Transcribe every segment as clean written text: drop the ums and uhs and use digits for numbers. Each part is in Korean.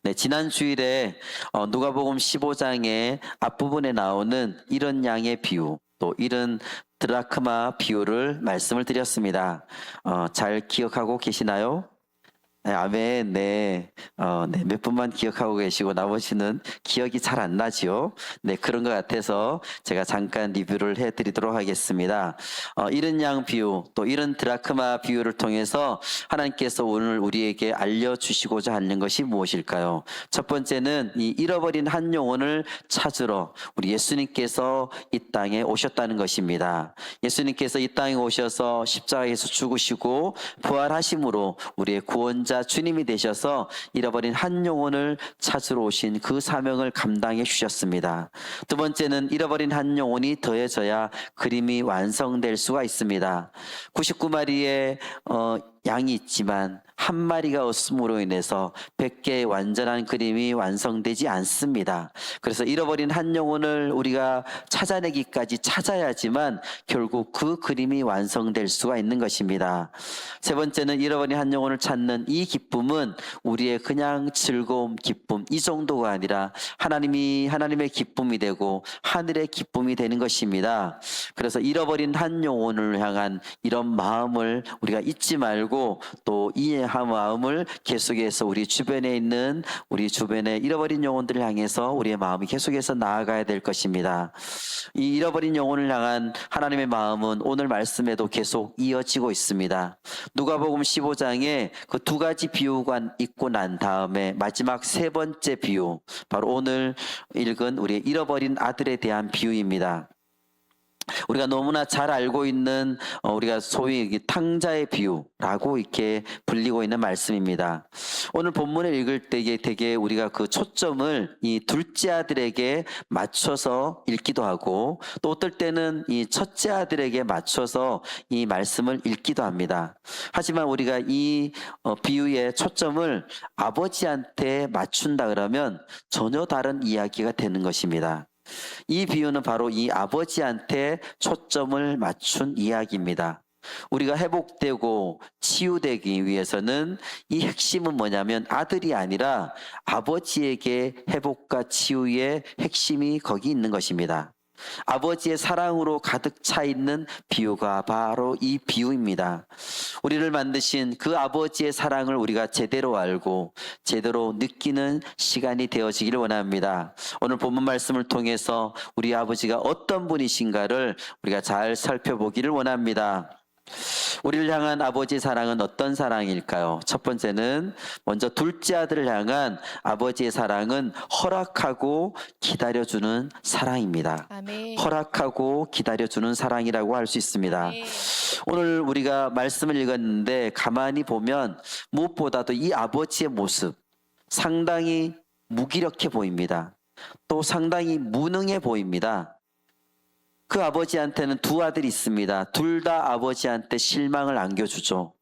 네, 지난 주일에 누가복음 15장의 앞부분에 나오는 이런 양의 비유, 또 이런 드라크마 비유를 말씀을 드렸습니다. 잘 기억하고 계시나요? 네, 아멘. 네, 네, 몇 분만 기억하고 계시고 나머지는 기억이 잘 안 나지요. 네, 그런 것 같아서 제가 잠깐 리뷰를 해드리도록 하겠습니다. 이런 양 비유, 또 이런 드라크마 비유를 통해서 하나님께서 오늘 우리에게 알려주시고자 하는 것이 무엇일까요? 첫 번째는 이 잃어버린 한 영혼을 찾으러 우리 예수님께서 이 땅에 오셨다는 것입니다. 예수님께서 이 땅에 오셔서 십자가에서 죽으시고 부활하심으로 우리의 구원자 주님이 되셔서 잃어버린 한 영혼을 찾으러 오신 그 사명을 감당해 주셨습니다. 두 번째는 잃어버린 한 영혼이 더해져야 그림이 완성될 수가 있습니다. 99마리의 양이 있지만 한 마리가 없음으로 인해서 100개의 완전한 그림이 완성되지 않습니다. 그래서 잃어버린 한 영혼을 우리가 찾아내기까지 찾아야지만 결국 그 그림이 완성될 수가 있는 것입니다. 세 번째는 잃어버린 한 영혼을 찾는 이 기쁨은 우리의 그냥 즐거움, 기쁨 이 정도가 아니라 하나님의 기쁨이 되고 하늘의 기쁨이 되는 것입니다. 그래서 잃어버린 한 영혼을 향한 이런 마음을 우리가 잊지 말고 또 이 마음을 계속해서 우리 주변에 있는 우리 주변에 잃어버린 영혼들을 향해서 우리의 마음이 계속해서 나아가야 될 것입니다. 이 잃어버린 영혼을 향한 하나님의 마음은 오늘 말씀에도 계속 이어지고 있습니다. 누가복음 15장에 그 두 가지 비유가 있고 난 다음에 마지막 세 번째 비유, 바로 오늘 읽은 우리의 잃어버린 아들에 대한 비유입니다. 우리가 너무나 잘 알고 있는 우리가 소위 탕자의 비유라고 이렇게 불리고 있는 말씀입니다. 오늘 본문을 읽을 때에 되게 우리가 그 초점을 이 둘째 아들에게 맞춰서 읽기도 하고 또 어떨 때는 이 첫째 아들에게 맞춰서 이 말씀을 읽기도 합니다. 하지만 우리가 이 비유의 초점을 아버지한테 맞춘다 그러면 전혀 다른 이야기가 되는 것입니다. 이 비유는 바로 이 아버지한테 초점을 맞춘 이야기입니다. 우리가 회복되고 치유되기 위해서는 이 핵심은 뭐냐면 아들이 아니라 아버지에게 회복과 치유의 핵심이 거기 있는 것입니다. 아버지의 사랑으로 가득 차 있는 비유가 바로 이 비유입니다. 우리를 만드신 그 아버지의 사랑을 우리가 제대로 알고 제대로 느끼는 시간이 되어지기를 원합니다. 오늘 본문 말씀을 통해서 우리 아버지가 어떤 분이신가를 우리가 잘 살펴보기를 원합니다. 우리를 향한 아버지의 사랑은 어떤 사랑일까요? 첫 번째는 먼저 둘째 아들을 향한 아버지의 사랑은 허락하고 기다려주는 사랑입니다. 아멘. 허락하고 기다려주는 사랑이라고 할 수 있습니다. 아멘. 오늘 우리가 말씀을 읽었는데 가만히 보면 무엇보다도 이 아버지의 모습 상당히 무기력해 보입니다. 또 상당히 무능해 보입니다. 그 아버지한테는 두 아들이 있습니다. 둘 다 아버지한테 실망을 안겨주죠.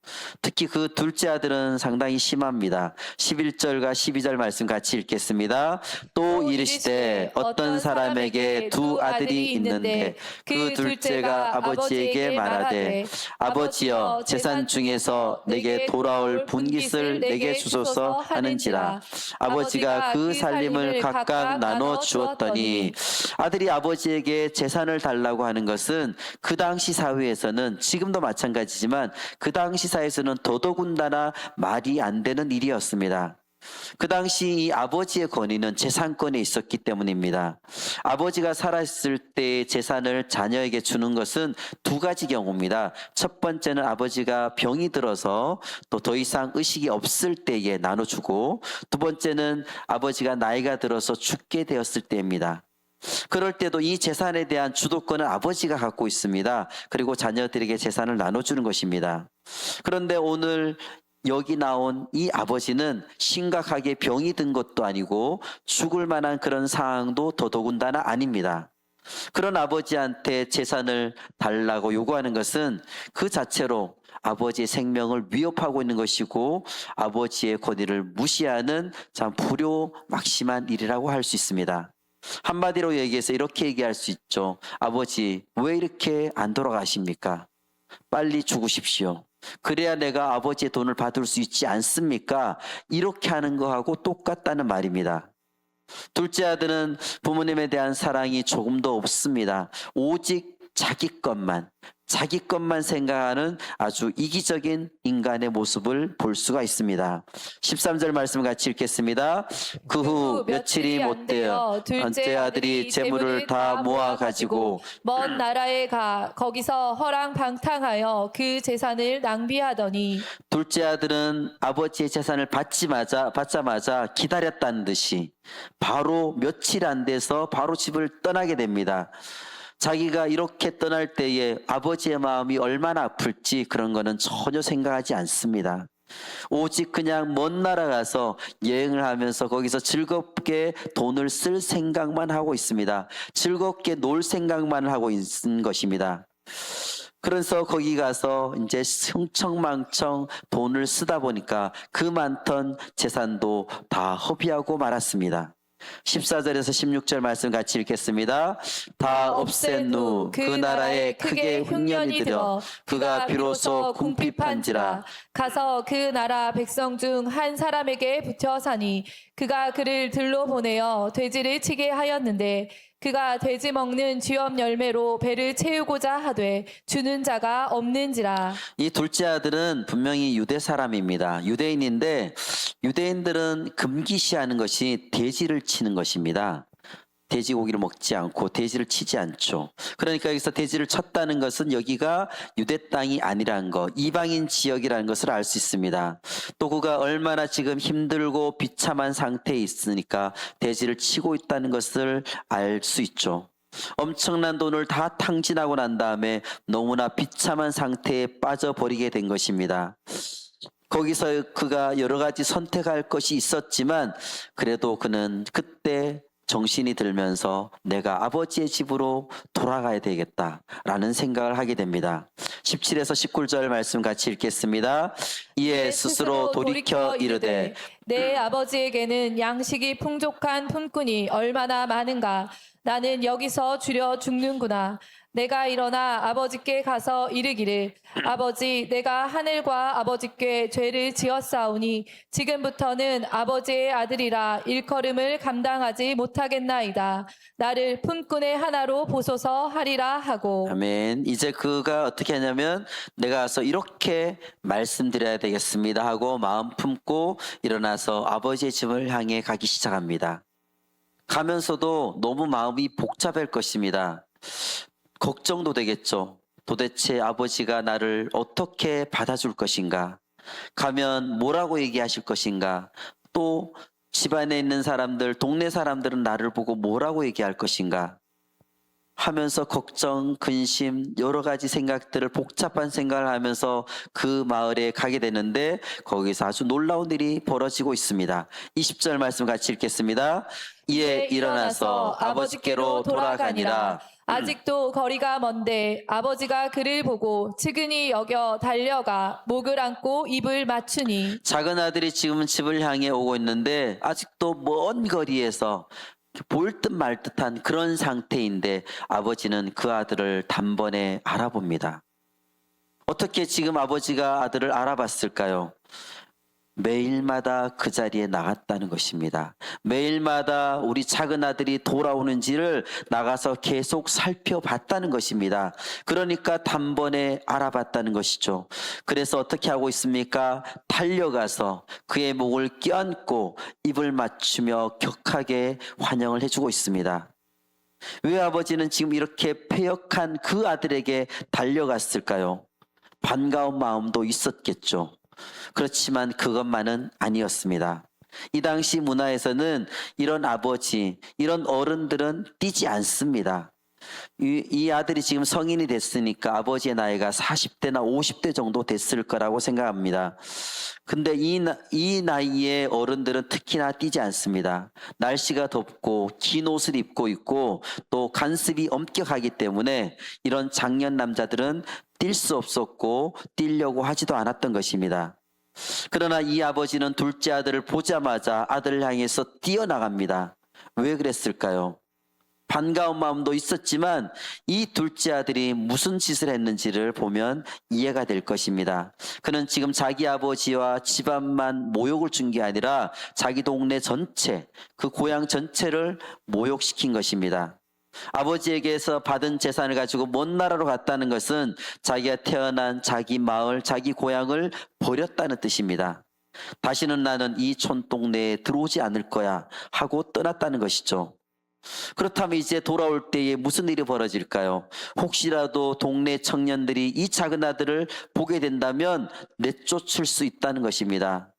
특히 그 둘째 아들은 상당히 심합니다. 11절과 12절 말씀 같이 읽겠습니다. 또 이르시되 어떤 사람에게 두 아들이 있는데 그 둘째가 아버지에게 말하되 아버지여 재산 중에서 내게 돌아올 분깃을 내게 주소서 하는지라. 아버지가 그 살림을 각각 나눠 주었더니 아들이 아버지에게 재산을 달라고 하는 것은 그 당시 사회에서는 지금도 마찬가지지만 그 당시 사회에서는 더더군다나 말이 안 되는 일이었습니다. 그 당시 이 아버지의 권위는 재산권에 있었기 때문입니다. 아버지가 살았을 때의 재산을 자녀에게 주는 것은 두 가지 경우입니다. 첫 번째는 아버지가 병이 들어서 또 더 이상 의식이 없을 때에 나눠주고 두 번째는 아버지가 나이가 들어서 죽게 되었을 때입니다. 그럴 때도 이 재산에 대한 주도권은 아버지가 갖고 있습니다. 그리고 자녀들에게 재산을 나눠주는 것입니다. 그런데 오늘 여기 나온 이 아버지는 심각하게 병이 든 것도 아니고 죽을 만한 그런 상황도 더더군다나 아닙니다. 그런 아버지한테 재산을 달라고 요구하는 것은 그 자체로 아버지의 생명을 위협하고 있는 것이고 아버지의 권위를 무시하는 참 불효막심한 일이라고 할 수 있습니다. 한마디로 얘기해서 이렇게 얘기할 수 있죠. 아버지, 왜 이렇게 안 돌아가십니까? 빨리 죽으십시오. 그래야 내가 아버지의 돈을 받을 수 있지 않습니까? 이렇게 하는 거하고 똑같다는 말입니다. 둘째 아들은 부모님에 대한 사랑이 조금도 없습니다. 오직 자기 것만 생각하는 아주 이기적인 인간의 모습을 볼 수가 있습니다. 13절 말씀 같이 읽겠습니다. 그 후 며칠이 못 되어 둘째 아들이 재물을 다 모아 가지고 먼 나라에 가 거기서 허랑방탕하여 그 재산을 낭비하더니 둘째 아들은 아버지의 재산을 받자마자 기다렸다는 듯이 바로 며칠 안 돼서 바로 집을 떠나게 됩니다. 자기가 이렇게 떠날 때에 아버지의 마음이 얼마나 아플지 그런 거는 전혀 생각하지 않습니다. 오직 그냥 먼 나라 가서 여행을 하면서 거기서 즐겁게 돈을 쓸 생각만 하고 있습니다. 즐겁게 놀 생각만 하고 있는 것입니다. 그래서 거기 가서 이제 흥청망청 돈을 쓰다 보니까 그 많던 재산도 다 허비하고 말았습니다. 14절에서 16절 말씀 같이 읽겠습니다. 다 없앤 후 그 나라에 크게 흉년이 들어 그가 비로소 궁핍한지라. 가서 그 나라 백성 중 한 사람에게 붙여 사니 그가 그를 들로 보내어 돼지를 치게 하였는데 그가 돼지 먹는 쥐업 열매로 배를 채우고자 하되 주는 자가 없는지라. 이 둘째 아들은 분명히 유대 사람입니다. 유대인인데 유대인들은 금기시하는 것이 돼지를 치는 것입니다. 돼지고기를 먹지 않고 돼지를 치지 않죠. 그러니까 여기서 돼지를 쳤다는 것은 여기가 유대 땅이 아니라는 것, 이방인 지역이라는 것을 알 수 있습니다. 또 그가 얼마나 지금 힘들고 비참한 상태에 있으니까 돼지를 치고 있다는 것을 알 수 있죠. 엄청난 돈을 다 탕진하고 난 다음에 너무나 비참한 상태에 빠져버리게 된 것입니다. 거기서 그가 여러 가지 선택할 것이 있었지만 그래도 그는 그때 정신이 들면서 내가 아버지의 집으로 돌아가야 되겠다라는 생각을 하게 됩니다. 17에서 19절 말씀 같이 읽겠습니다. 이에 스스로 돌이켜 이르되 내 아버지에게는 양식이 풍족한 품꾼이 얼마나 많은가. 나는 여기서 주려 죽는구나. 내가 일어나 아버지께 가서 이르기를 아버지 내가 하늘과 아버지께 죄를 지었사오니 지금부터는 아버지의 아들이라 일컬음을 감당하지 못하겠나이다. 나를 품꾼의 하나로 보소서 하리라 하고. 아멘. 이제 그가 어떻게 하냐면 내가 가서 이렇게 말씀드려야 되겠습니다 하고 마음 품고 일어나서 아버지의 집을 향해 가기 시작합니다. 가면서도 너무 마음이 복잡할 것입니다. 걱정도 되겠죠. 도대체 아버지가 나를 어떻게 받아줄 것인가? 가면 뭐라고 얘기하실 것인가? 또 집안에 있는 사람들, 동네 사람들은 나를 보고 뭐라고 얘기할 것인가? 하면서 걱정, 근심, 여러 가지 생각들을 복잡한 생각을 하면서 그 마을에 가게 되는데 거기서 아주 놀라운 일이 벌어지고 있습니다. 20절 말씀 같이 읽겠습니다. 이에 일어나서 아버지께로 돌아가니라. 아직도 거리가 먼데 아버지가 그를 보고 측은히 여겨 달려가 목을 안고 입을 맞추니. 작은 아들이 지금은 집을 향해 오고 있는데 아직도 먼 거리에서 보일 듯 말 듯한 그런 상태인데 아버지는 그 아들을 단번에 알아봅니다. 어떻게 지금 아버지가 아들을 알아봤을까요? 매일마다 그 자리에 나갔다는 것입니다. 매일마다 우리 작은 아들이 돌아오는지를 나가서 계속 살펴봤다는 것입니다. 그러니까 단번에 알아봤다는 것이죠. 그래서 어떻게 하고 있습니까? 달려가서 그의 목을 껴안고 입을 맞추며 격하게 환영을 해주고 있습니다. 왜 아버지는 지금 이렇게 패역한 그 아들에게 달려갔을까요? 반가운 마음도 있었겠죠. 그렇지만 그것만은 아니었습니다. 이 당시 문화에서는 이런 아버지, 이런 어른들은 뛰지 않습니다. 이 아들이 지금 성인이 됐으니까 아버지의 나이가 40대나 50대 정도 됐을 거라고 생각합니다. 근데 이 나이에 어른들은 특히나 뛰지 않습니다. 날씨가 덥고 긴 옷을 입고 있고 또 간습이 엄격하기 때문에 이런 장년 남자들은 뛸 수 없었고 뛰려고 하지도 않았던 것입니다. 그러나 이 아버지는 둘째 아들을 보자마자 아들을 향해서 뛰어나갑니다. 왜 그랬을까요? 반가운 마음도 있었지만 이 둘째 아들이 무슨 짓을 했는지를 보면 이해가 될 것입니다. 그는 지금 자기 아버지와 집안만 모욕을 준 게 아니라 자기 동네 전체, 그 고향 전체를 모욕시킨 것입니다. 아버지에게서 받은 재산을 가지고 먼 나라로 갔다는 것은 자기가 태어난 자기 마을, 자기 고향을 버렸다는 뜻입니다. 다시는 나는 이 촌동네에 들어오지 않을 거야 하고 떠났다는 것이죠. 그렇다면 이제 돌아올 때에 무슨 일이 벌어질까요? 혹시라도 동네 청년들이 이 작은 아들을 보게 된다면 내쫓을 수 있다는 것입니다.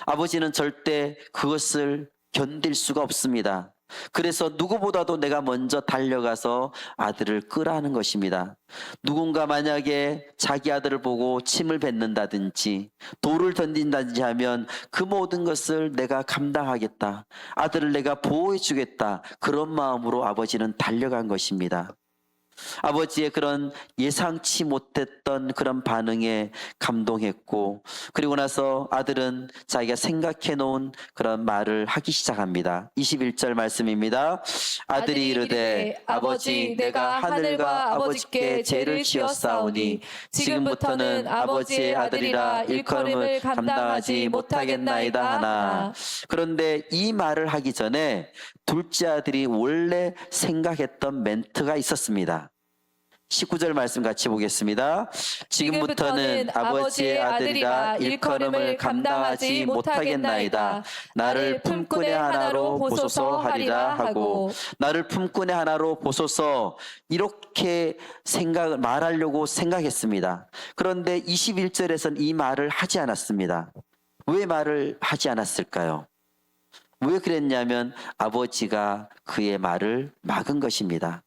아버지는 절대 그것을 견딜 수가 없습니다. 그래서 누구보다도 내가 먼저 달려가서 아들을 끄라는 것입니다. 누군가 만약에 자기 아들을 보고 침을 뱉는다든지 돌을 던진다든지 하면 그 모든 것을 내가 감당하겠다. 아들을 내가 보호해 주겠다. 그런 마음으로 아버지는 달려간 것입니다. 아버지의 그런 예상치 못했던 그런 반응에 감동했고, 그리고 나서 아들은 자기가 생각해 놓은 그런 말을 하기 시작합니다. 21절 말씀입니다. 아들이 이르되 아버지 내가 하늘과 아버지께 죄를 지었사오니 지금부터는 아버지의 아들이라 일컬음을 감당하지 못하겠나이다 하나. 그런데 이 말을 하기 전에 둘째 아들이 원래 생각했던 멘트가 있었습니다. 19절 말씀 같이 보겠습니다. 지금부터는 아버지의 아들이라 일컬음을 감당하지 못하겠나이다. 나를 품꾼의 하나로 보소서 하리라 하고, 나를 품꾼의 하나로 보소서, 이렇게 말하려고 생각했습니다. 그런데 21절에서는 이 말을 하지 않았습니다. 왜 말을 하지 않았을까요? 왜 그랬냐면 아버지가 그의 말을 막은 것입니다.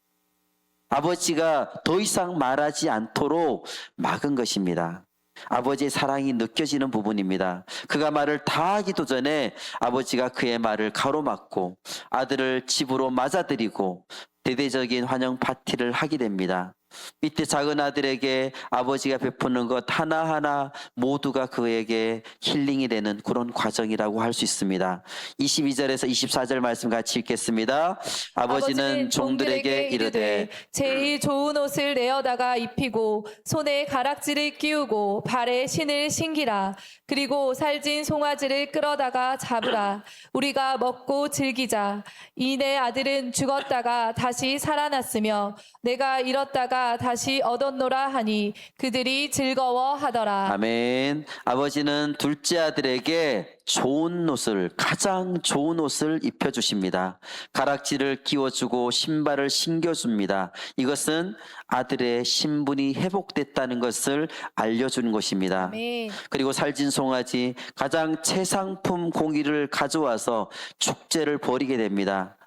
아버지가 더 이상 말하지 않도록 막은 것입니다. 아버지의 사랑이 느껴지는 부분입니다. 그가 말을 다 하기도 전에 아버지가 그의 말을 가로막고 아들을 집으로 맞아들이고 대대적인 환영 파티를 하게 됩니다. 이때 작은 아들에게 아버지가 베푸는 것 하나하나 모두가 그에게 힐링이 되는 그런 과정이라고 할 수 있습니다. 22절에서 24절 말씀 같이 읽겠습니다. 아버지는 종들에게 이르되 제일 좋은 옷을 내어다가 입히고 손에 가락지를 끼우고 발에 신을 신기라. 그리고 살진 송아지를 끌어다가 잡으라. 우리가 먹고 즐기자. 이 내 아들은 죽었다가 다시 살아났으며 내가 잃었다가 다시 얻었노라 하니 그들이 즐거워하더라. 아멘. 아버지는 둘째 아들에게 좋은 옷을, 가장 좋은 옷을 입혀주십니다. 가락지를 끼워주고 신발을 신겨줍니다. 이것은 아들의 신분이 회복됐다는 것을 알려주는 것입니다. 아멘. 그리고 살진 송아지, 가장 최상품 고기를 가져와서 축제를 벌이게 됩니다.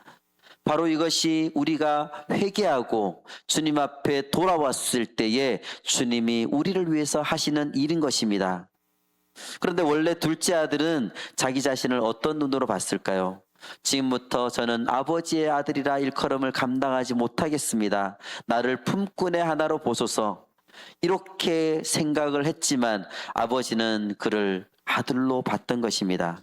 바로 이것이 우리가 회개하고 주님 앞에 돌아왔을 때에 주님이 우리를 위해서 하시는 일인 것입니다. 그런데 원래 둘째 아들은 자기 자신을 어떤 눈으로 봤을까요? 지금부터 저는 아버지의 아들이라 일컬음을 감당하지 못하겠습니다. 나를 품꾼의 하나로 보소서. 이렇게 생각을 했지만 아버지는 그를 아들로 봤던 것입니다.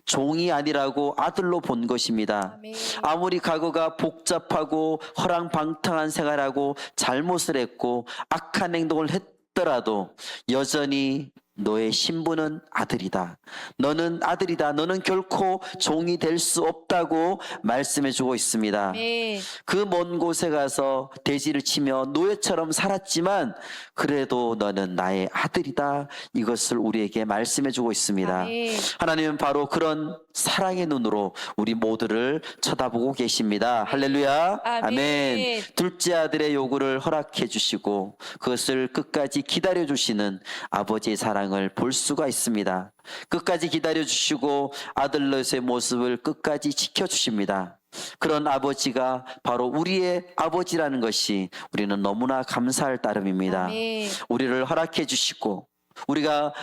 종이 아니라고 아들로 본 것입니다. 아멘. 아무리 과거가 복잡하고 허랑방탕한 생활하고 잘못을 했고 악한 행동을 했더라도 여전히 너의 신분은 아들이다. 너는 아들이다. 너는 결코 종이 될 수 없다고 말씀해 주고 있습니다. 아멘. 그 먼 곳에 가서 돼지를 치며 노예처럼 살았지만 그래도 너는 나의 아들이다. 이것을 우리에게 말씀해 주고 있습니다. 아멘. 하나님은 바로 그런 사랑의 눈으로 우리 모두를 쳐다보고 계십니다. 할렐루야. 아멘. 아멘. 둘째 아들의 요구를 허락해 주시고 그것을 끝까지 기다려 주시는 아버지의 사랑을 볼 수가 있습니다. 끝까지 기다려 주시고 아들로서의 모습을 끝까지 지켜 주십니다. 그런 아버지가 바로 우리의 아버지라는 것이 우리는 너무나 감사할 따름입니다. 아멘. 우리를 허락해 주시고 우리가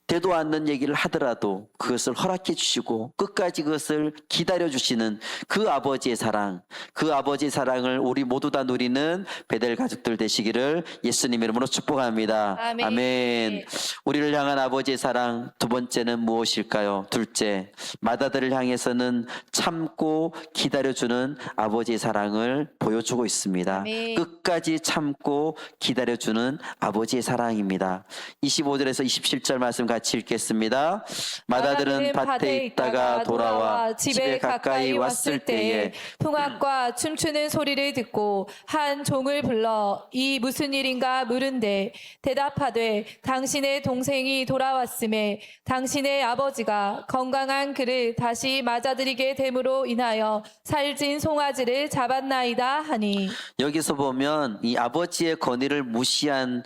되도 않는 얘기를 하더라도 그것을 허락해 주시고 끝까지 그것을 기다려 주시는 그 아버지의 사랑, 그 아버지의 사랑을 우리 모두 다 누리는 베델 가족들 되시기를 예수님 이름으로 축복합니다. 아멘. 아멘. 우리를 향한 아버지의 사랑, 두 번째는 무엇일까요? 둘째, 맏아들을 향해서는 참고 기다려주는 아버지의 사랑을 보여주고 있습니다. 아멘. 끝까지 참고 기다려주는 아버지의 사랑입니다. 25절에서 27절 말씀 같이 읽겠습니다. 맏아들은 밭에 있다가 돌아와 집에 가까이 왔을 때에 풍악과 춤추는 소리를 듣고 한 종을 불러 이 무슨 일인가 물은데 대답하되 당신의 동생이 돌아왔음에 당신의 아버지가 건강한 그를 다시 맞아들이게 됨으로 인하여 살찐 송아지를 잡았나이다 하니. 여기서 보면 이 아버지의 권위를 무시하고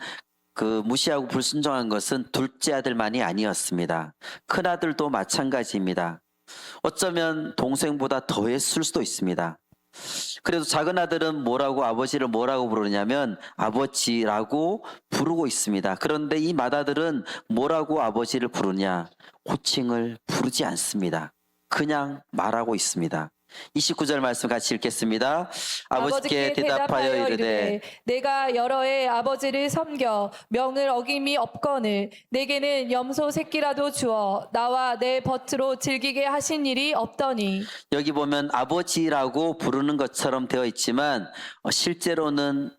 불순종한 것은 둘째 아들만이 아니었습니다. 큰 아들도 마찬가지입니다. 어쩌면 동생보다 더했을 수도 있습니다. 그래도 작은 아들은 아버지를 뭐라고 부르냐면 아버지라고 부르고 있습니다. 그런데 이 맏아들은 뭐라고 아버지를 부르냐? 호칭을 부르지 않습니다. 그냥 말하고 있습니다. 29절 말씀 같이 읽겠습니다. 아버지께 대답하여 이르되 내가 여러 해 아버지를 섬겨 명을 어김이 없거늘 내게는 염소 새끼라도 주어 나와 내 벗으로 즐기게 하신 일이 없더니. 여기 보면 아버지라고 부르는 것처럼 되어 있지만 실제로는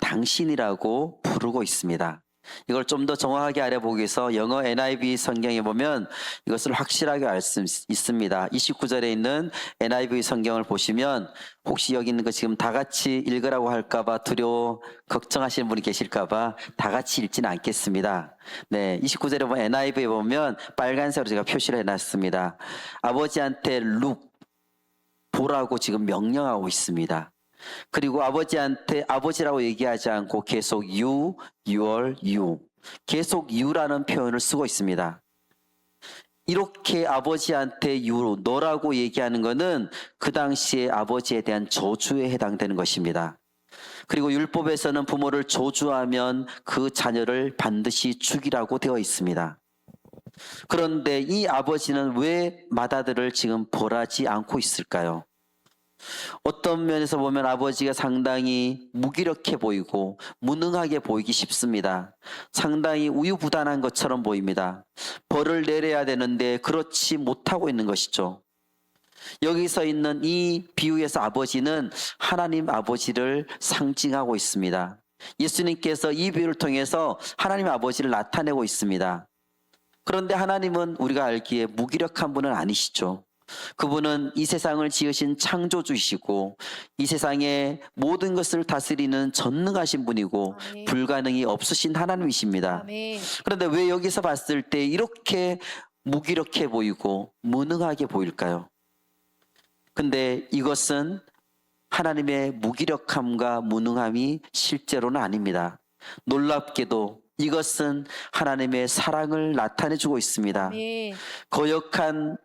당신이라고 부르고 있습니다. 이걸 좀 더 정확하게 알아보기 위해서 영어 NIV 성경에 보면 이것을 확실하게 알 수 있습니다. 29절에 있는 NIV 성경을 보시면 혹시 여기 있는 거 지금 다 같이 읽으라고 할까봐 걱정하시는 분이 계실까봐 다 같이 읽지는 않겠습니다. 네, 29절에 보면 NIV에 보면 빨간색으로 제가 표시를 해놨습니다. 아버지한테 보라고 지금 명령하고 있습니다. 그리고 아버지한테 아버지라고 얘기하지 않고 계속 your, 계속 you라는 표현을 쓰고 있습니다. 이렇게 아버지한테 너라고 얘기하는 것은 그 당시에 아버지에 대한 저주에 해당되는 것입니다. 그리고 율법에서는 부모를 저주하면 그 자녀를 반드시 죽이라고 되어 있습니다. 그런데 이 아버지는 왜 맏아들을 지금 벌하지 않고 있을까요? 어떤 면에서 보면 아버지가 상당히 무기력해 보이고 무능하게 보이기 쉽습니다. 상당히 우유부단한 것처럼 보입니다. 벌을 내려야 되는데 그렇지 못하고 있는 것이죠. 여기서 있는 이 비유에서 아버지는 하나님 아버지를 상징하고 있습니다. 예수님께서 이 비유를 통해서 하나님 아버지를 나타내고 있습니다. 그런데 하나님은 우리가 알기에 무기력한 분은 아니시죠. 그분은 이 세상을 지으신 창조주이시고 이 세상의 모든 것을 다스리는 전능하신 분이고 아멘. 불가능이 없으신 하나님이십니다. 아멘. 그런데 왜 여기서 봤을 때 이렇게 무기력해 보이고 무능하게 보일까요? 근데 이것은 하나님의 무기력함과 무능함이 실제로는 아닙니다. 놀랍게도 이것은 하나님의 사랑을 나타내주고 있습니다. 아멘. 거역한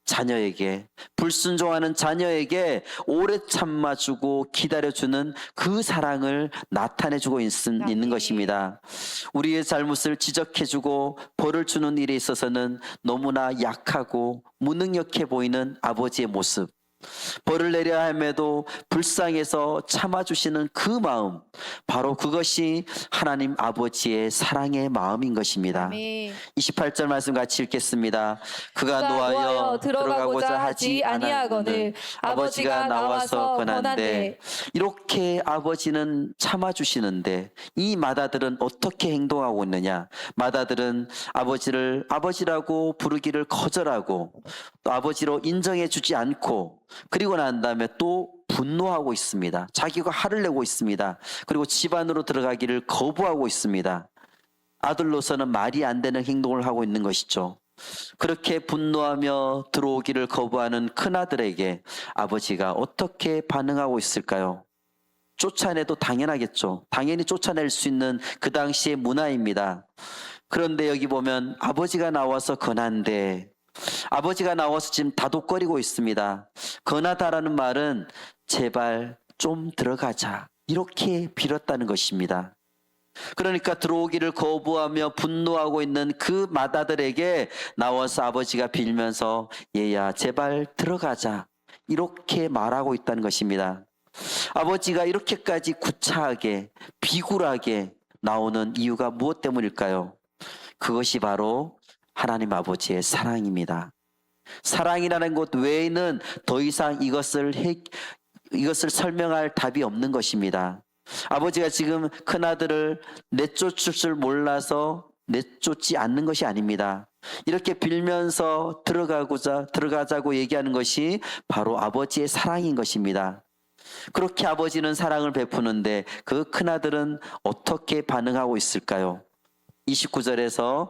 자녀에게, 불순종하는 자녀에게 오래 참아주고 기다려주는 그 사랑을 나타내주고 있는 것입니다. 우리의 잘못을 지적해주고 벌을 주는 일에 있어서는 너무나 약하고 무능력해 보이는 아버지의 모습, 벌을 내려야 함에도 불쌍해서 참아주시는 그 마음, 바로 그것이 하나님 아버지의 사랑의 마음인 것입니다. 아멘. 28절 말씀 같이 읽겠습니다. 그가 누가 노하여 들어가고자 하지 아니하거늘 아니하거늘 아버지가 나와서 권한대. 이렇게 아버지는 참아주시는데 이 맏아들은 어떻게 행동하고 있느냐? 맏아들은 아버지를 아버지라고 부르기를 거절하고 또 아버지로 인정해주지 않고 그리고 난 다음에 또 분노하고 있습니다. 자기가 화를 내고 있습니다. 그리고 집 안으로 들어가기를 거부하고 있습니다. 아들로서는 말이 안 되는 행동을 하고 있는 것이죠. 그렇게 분노하며 들어오기를 거부하는 큰아들에게 아버지가 어떻게 반응하고 있을까요? 쫓아내도 당연하겠죠. 당연히 쫓아낼 수 있는 그 당시의 문화입니다. 그런데 여기 보면 아버지가 나와서 권한대, 아버지가 나와서 지금 다독거리고 있습니다. 권하다라는 말은 제발 좀 들어가자 이렇게 빌었다는 것입니다. 그러니까 들어오기를 거부하며 분노하고 있는 그 맏아들에게 나와서 아버지가 빌면서 얘야 제발 들어가자 이렇게 말하고 있다는 것입니다. 아버지가 이렇게까지 구차하게 비굴하게 나오는 이유가 무엇 때문일까요? 그것이 바로 하나님 아버지의 사랑입니다. 사랑이라는 것 외에는 더 이상 이것을 설명할 답이 없는 것입니다. 아버지가 지금 큰아들을 내쫓을 줄 몰라서 내쫓지 않는 것이 아닙니다. 이렇게 빌면서 들어가자고 얘기하는 것이 바로 아버지의 사랑인 것입니다. 그렇게 아버지는 사랑을 베푸는데 그 큰아들은 어떻게 반응하고 있을까요? 29절에서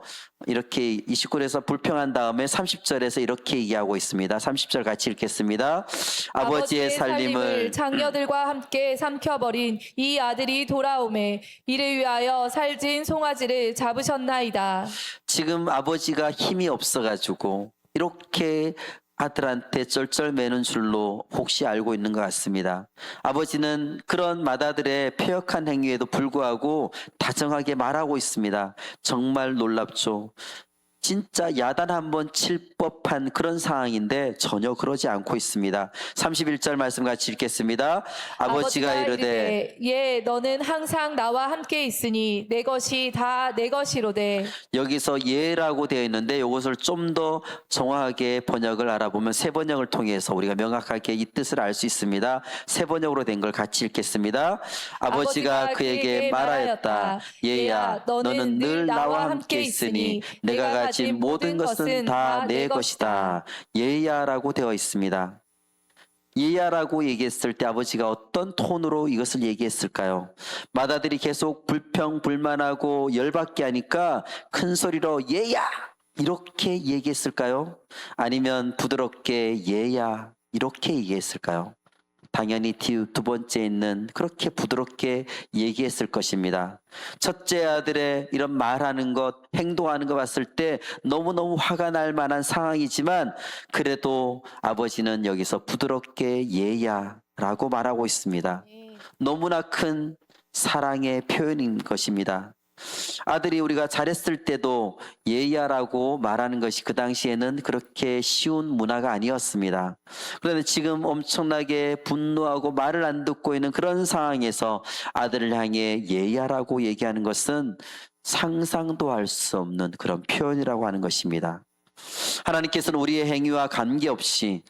불평한 다음에 30절에서 이렇게 얘기하고 있습니다. 30절 같이 읽겠습니다. 아버지의 살림을 장녀들과 함께 삼켜버린 이 아들이 돌아오매 이를 위하여 살진 송아지를 잡으셨나이다. 지금 아버지가 힘이 없어가지고 이렇게 아들한테 쩔쩔매는 줄로 혹시 알고 있는 것 같습니다. 아버지는 그런 맏아들의 패역한 행위에도 불구하고 다정하게 말하고 있습니다. 정말 놀랍죠. 진짜 야단 한번 칠 법한 그런 상황인데 전혀 그러지 않고 있습니다. 31절 말씀 같이 읽겠습니다. 아버지가 이르되 예 너는 항상 나와 함께 있으니 내 것이 다 내 것이로되. 여기서 예라고 되어 있는데 이것을 좀 더 정확하게 번역을 알아보면 새 번역을 통해서 우리가 명확하게 이 뜻을 알 수 있습니다. 새 번역으로 된 걸 같이 읽겠습니다. 아버지가 그에게 말하였다. 얘야 너는 늘 나와 함께 있으니 내가 가진 모든 것은 다 내 것이다. 얘야라고 되어 있습니다. 얘야라고 얘기했을 때 아버지가 어떤 톤으로 이것을 얘기했을까요? 맏아들이 계속 불평불만하고 열받게 하니까 큰 소리로 얘야 이렇게 얘기했을까요? 아니면 부드럽게 얘야 이렇게 얘기했을까요? 당연히 두 번째 있는 그렇게 부드럽게 얘기했을 것입니다. 첫째 아들의 이런 말하는 것, 행동하는 거 봤을 때 너무너무 화가 날 만한 상황이지만 그래도 아버지는 여기서 부드럽게 얘야라고 말하고 있습니다. 너무나 큰 사랑의 표현인 것입니다. 아들이 우리가 잘했을 때도 예야라고 말하는 것이 그 당시에는 그렇게 쉬운 문화가 아니었습니다. 그런데 지금 엄청나게 분노하고 말을 안 듣고 있는 그런 상황에서 아들을 향해 예야라고 얘기하는 것은 상상도 할 수 없는 그런 표현이라고 하는 것입니다. 하나님께서는 우리의 행위와 관계없이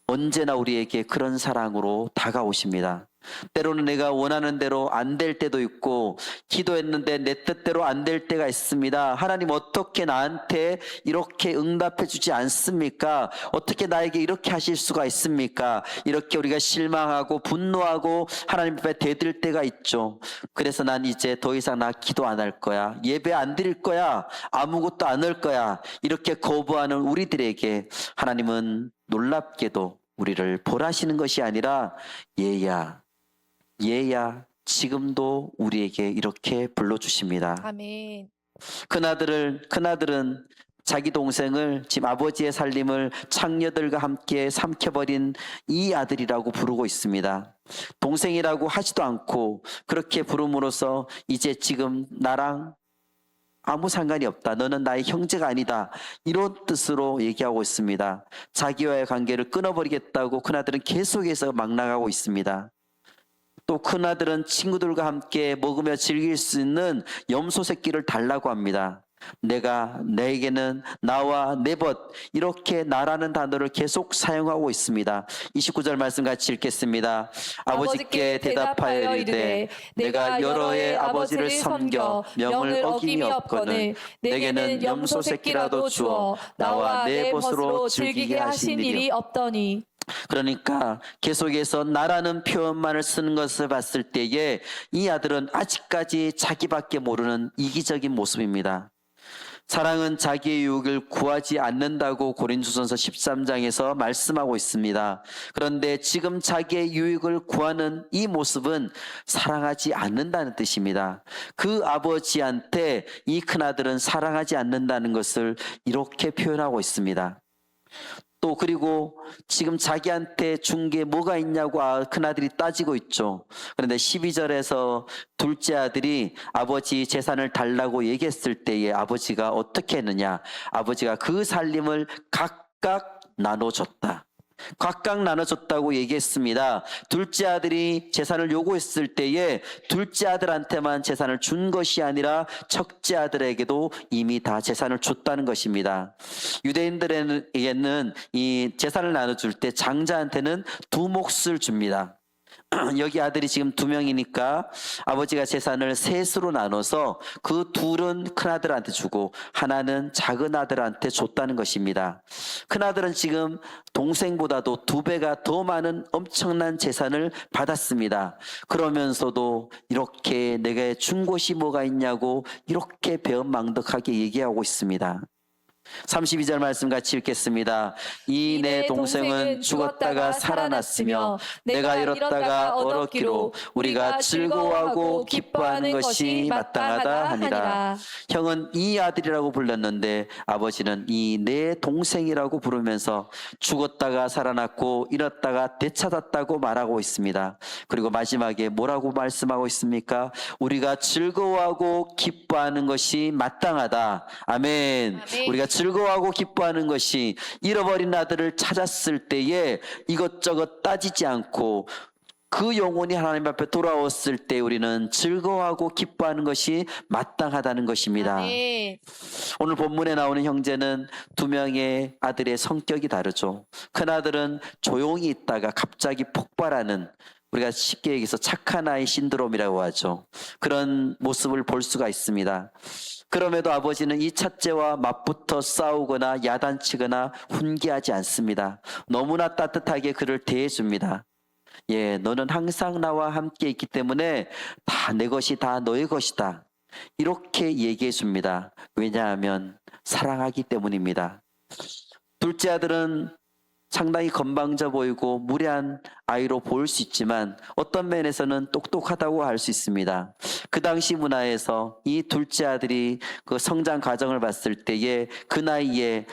언제나 우리에게 그런 사랑으로 다가오십니다. 때로는 내가 원하는 대로 안 될 때도 있고 기도했는데 내 뜻대로 안 될 때가 있습니다. 하나님 어떻게 나한테 이렇게 응답해 주지 않습니까? 어떻게 나에게 이렇게 하실 수가 있습니까? 이렇게 우리가 실망하고 분노하고 하나님 앞에 대들 때가 있죠. 그래서 난 이제 더 이상 나 기도 안 할 거야. 예배 안 드릴 거야. 아무것도 안 할 거야. 이렇게 거부하는 우리들에게 하나님은 놀랍게도 우리를 벌하시는 것이 아니라 얘야 지금도 우리에게 이렇게 불러주십니다. 아멘. 큰아들은 자기 동생을 지금 아버지의 살림을 창녀들과 함께 삼켜버린 이 아들이라고 부르고 있습니다. 동생이라고 하지도 않고 그렇게 부름으로써 이제 지금 나랑 아무 상관이 없다. 너는 나의 형제가 아니다. 이런 뜻으로 얘기하고 있습니다. 자기와의 관계를 끊어버리겠다고 큰아들은 계속해서 막 나가고 있습니다. 또 큰아들은 친구들과 함께 먹으며 즐길 수 있는 염소 새끼를 달라고 합니다. 내게는 나와 내 벗 이렇게 나라는 단어를 계속 사용하고 있습니다. 29절 말씀 같이 읽겠습니다. 아버지께 대답하여 이르되 내가 여러 해 아버지를 섬겨 명을 어김이 없거늘 내게는 염소 새끼라도 주어 나와 내 벗으로 즐기게 하신 일이 없더니. 그러니까 계속해서 나라는 표현만을 쓰는 것을 봤을 때에 이 아들은 아직까지 자기밖에 모르는 이기적인 모습입니다. 사랑은 자기의 유익을 구하지 않는다고 고린도전서 13장에서 말씀하고 있습니다. 그런데 지금 자기의 유익을 구하는 이 모습은 사랑하지 않는다는 뜻입니다. 그 아버지한테 이 큰아들은 사랑하지 않는다는 것을 이렇게 표현하고 있습니다. 또 그리고 지금 자기한테 준 게 뭐가 있냐고 큰아들이 따지고 있죠. 그런데 12절에서 둘째 아들이 아버지 재산을 달라고 얘기했을 때에 아버지가 어떻게 했느냐. 아버지가 그 살림을 각각 나눠줬다. 각각 나눠줬다고 얘기했습니다. 둘째 아들이 재산을 요구했을 때에 둘째 아들한테만 재산을 준 것이 아니라 첫째 아들에게도 이미 다 재산을 줬다는 것입니다. 유대인들에게는 이 재산을 나눠줄 때 장자한테는 두 몫을 줍니다. 여기 아들이 지금 2명이니까 아버지가 재산을 셋으로 나눠서 그 둘은 큰아들한테 주고 하나는 작은 아들한테 줬다는 것입니다. 큰아들은 지금 동생보다도 2배가 더 많은 엄청난 재산을 받았습니다. 그러면서도 이렇게 내가 준 것이 뭐가 있냐고 이렇게 배은망덕하게 얘기하고 있습니다. 32절 말씀 같이 읽겠습니다. 이 내 동생은 죽었다가 살아났으며 내가 잃었다가 얻었기로 우리가 즐거워하고 기뻐하는 것이 마땅하다 하니라. 형은 이 아들이라고 불렀는데 아버지는 이 내 동생이라고 부르면서 죽었다가 살아났고 잃었다가 되찾았다고 말하고 있습니다. 그리고 마지막에 뭐라고 말씀하고 있습니까? 우리가 즐거워하고 기뻐하는 것이 마땅하다. 아멘. 아멘. 우리가 즐거워하고 기뻐하는 것이 잃어버린 아들을 찾았을 때에 이것저것 따지지 않고 그 영혼이 하나님 앞에 돌아왔을 때 우리는 즐거워하고 기뻐하는 것이 마땅하다는 것입니다. 아멘. 오늘 본문에 나오는 형제는 2명의 아들의 성격이 다르죠. 큰아들은 조용히 있다가 갑자기 폭발하는, 우리가 쉽게 얘기해서 착한 아이 신드롬이라고 하죠. 그런 모습을 볼 수가 있습니다. 그럼에도 아버지는 이 첫째와 맞붙어 싸우거나 야단치거나 훈계하지 않습니다. 너무나 따뜻하게 그를 대해줍니다. 예, 너는 항상 나와 함께 있기 때문에 다 내 것이 다 너의 것이다. 이렇게 얘기해 줍니다. 왜냐하면 사랑하기 때문입니다. 둘째 아들은 상당히 건방져 보이고 무례한 아이로 보일 수 있지만 어떤 면에서는 똑똑하다고 할 수 있습니다. 그 당시 문화에서 이 둘째 아들이 그 성장 과정을 봤을 때에 그 나이에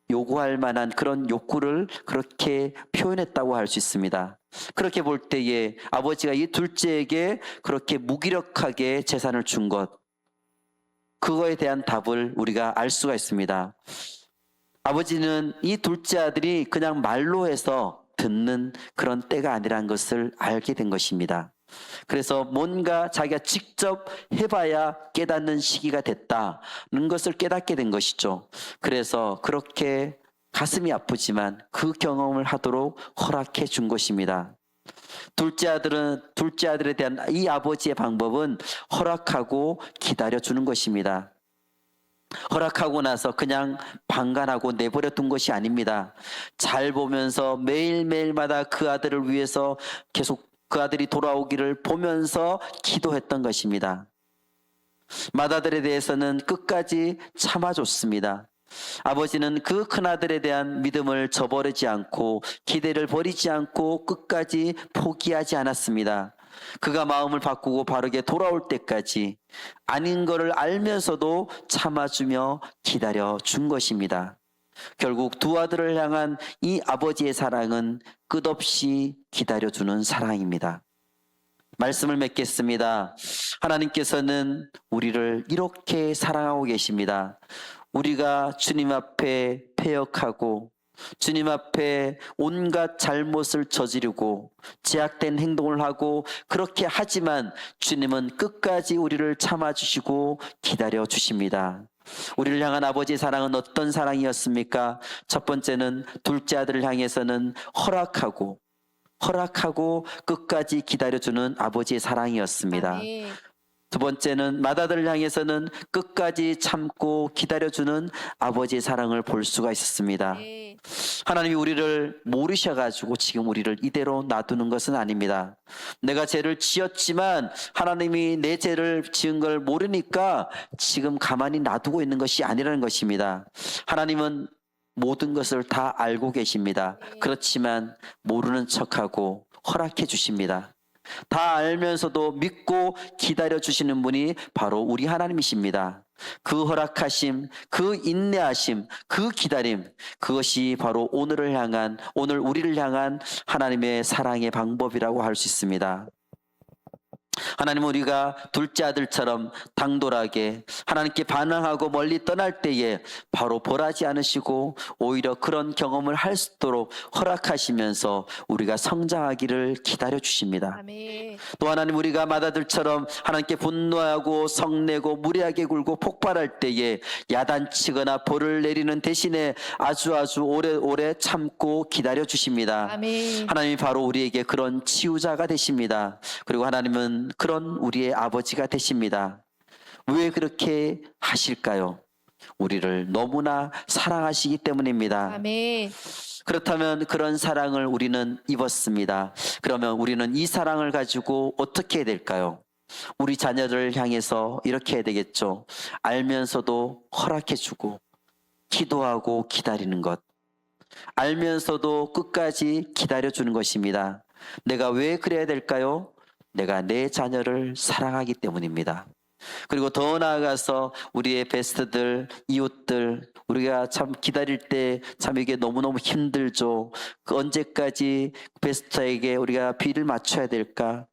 요구할 만한 그런 욕구를 그렇게 표현했다고 할 수 있습니다. 그렇게 볼 때에 아버지가 이 둘째에게 그렇게 무기력하게 재산을 준 것, 그거에 대한 답을 우리가 알 수가 있습니다. 아버지는 이 둘째 아들이 그냥 말로 해서 듣는 그런 때가 아니라는 것을 알게 된 것입니다. 그래서 뭔가 자기가 직접 해봐야 깨닫는 시기가 됐다는 것을 깨닫게 된 것이죠. 그래서 그렇게 가슴이 아프지만 그 경험을 하도록 허락해 준 것입니다. 둘째 아들에 대한 이 아버지의 방법은 허락하고 기다려 주는 것입니다. 허락하고 나서 그냥 방관하고 내버려 둔 것이 아닙니다. 잘 보면서 매일매일마다 그 아들을 위해서 계속 그 아들이 돌아오기를 보면서 기도했던 것입니다. 맏아들에 대해서는 끝까지 참아줬습니다. 아버지는 그 큰아들에 대한 믿음을 저버리지 않고 기대를 버리지 않고 끝까지 포기하지 않았습니다. 그가 마음을 바꾸고 바르게 돌아올 때까지 아닌 것을 알면서도 참아주며 기다려준 것입니다. 결국 두 아들을 향한 이 아버지의 사랑은 끝없이 기다려주는 사랑입니다. 말씀을 맺겠습니다. 하나님께서는 우리를 이렇게 사랑하고 계십니다. 우리가 주님 앞에 패역하고 주님 앞에 온갖 잘못을 저지르고 제약된 행동을 하고 그렇게 하지만 주님은 끝까지 우리를 참아주시고 기다려주십니다. 우리를 향한 아버지의 사랑은 어떤 사랑이었습니까? 첫 번째는 둘째 아들을 향해서는 허락하고 끝까지 기다려주는 아버지의 사랑이었습니다. 아멘. 두 번째는 맏아들을 향해서는 끝까지 참고 기다려주는 아버지의 사랑을 볼 수가 있었습니다. 네. 하나님이 우리를 모르셔가지고 지금 우리를 이대로 놔두는 것은 아닙니다. 내가 죄를 지었지만 하나님이 내 죄를 지은 걸 모르니까 지금 가만히 놔두고 있는 것이 아니라는 것입니다. 하나님은 모든 것을 다 알고 계십니다. 그렇지만 모르는 척하고 허락해 주십니다. 다 알면서도 믿고 기다려 주시는 분이 바로 우리 하나님이십니다. 그 허락하심, 그 인내하심, 그 기다림, 그것이 바로 오늘 우리를 향한 하나님의 사랑의 방법이라고 할 수 있습니다. 하나님은 우리가 둘째 아들처럼 당돌하게 하나님께 반항하고 멀리 떠날 때에 바로 벌하지 않으시고 오히려 그런 경험을 할 수 있도록 허락하시면서 우리가 성장하기를 기다려 주십니다. 아멘. 또 하나님 우리가 맏아들처럼 하나님께 분노하고 성내고 무례하게 굴고 폭발할 때에 야단치거나 벌을 내리는 대신에 아주 오래 참고 기다려 주십니다. 아멘. 하나님이 바로 우리에게 그런 치유자가 되십니다. 그리고 하나님은 그런 우리의 아버지가 되십니다. 왜 그렇게 하실까요? 우리를 너무나 사랑하시기 때문입니다. 아멘. 그렇다면 그런 사랑을 우리는 입었습니다. 그러면 우리는 이 사랑을 가지고 어떻게 해야 될까요? 우리 자녀를 향해서 이렇게 해야 되겠죠. 알면서도 허락해주고 기도하고 기다리는 것. 알면서도 끝까지 기다려주는 것입니다. 내가 왜 그래야 될까요? 내가 내 자녀를 사랑하기 때문입니다. 그리고 더 나아가서 우리의 베스트들, 이웃들, 우리가 참 기다릴 때 참 이게 너무너무 힘들죠. 그 언제까지 베스트에게 우리가 비를 맞춰야 될까?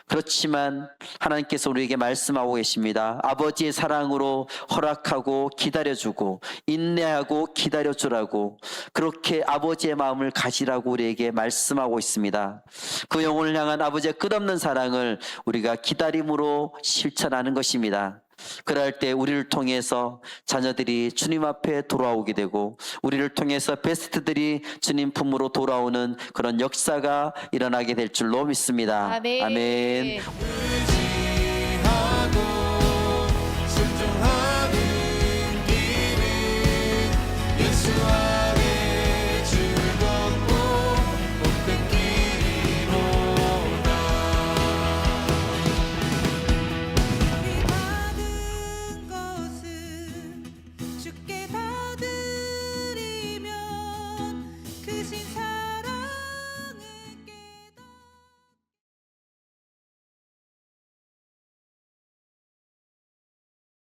그렇지만 하나님께서 우리에게 말씀하고 계십니다. 아버지의 사랑으로 허락하고 기다려주고 인내하고 기다려주라고, 그렇게 아버지의 마음을 가지라고 우리에게 말씀하고 있습니다. 그 영혼을 향한 아버지의 끝없는 사랑을 우리가 기다림으로 실천하는 것입니다. 그럴 때 우리를 통해서 자녀들이 주님 앞에 돌아오게 되고 우리를 통해서 베스트들이 주님 품으로 돌아오는 그런 역사가 일어나게 될 줄로 믿습니다. 아멘. 아멘. 의지하고 순종하는 길은 예수 안에 즐겁고 복된 길이로다. 우리 받은 것은 주께 다 드리면 그 신사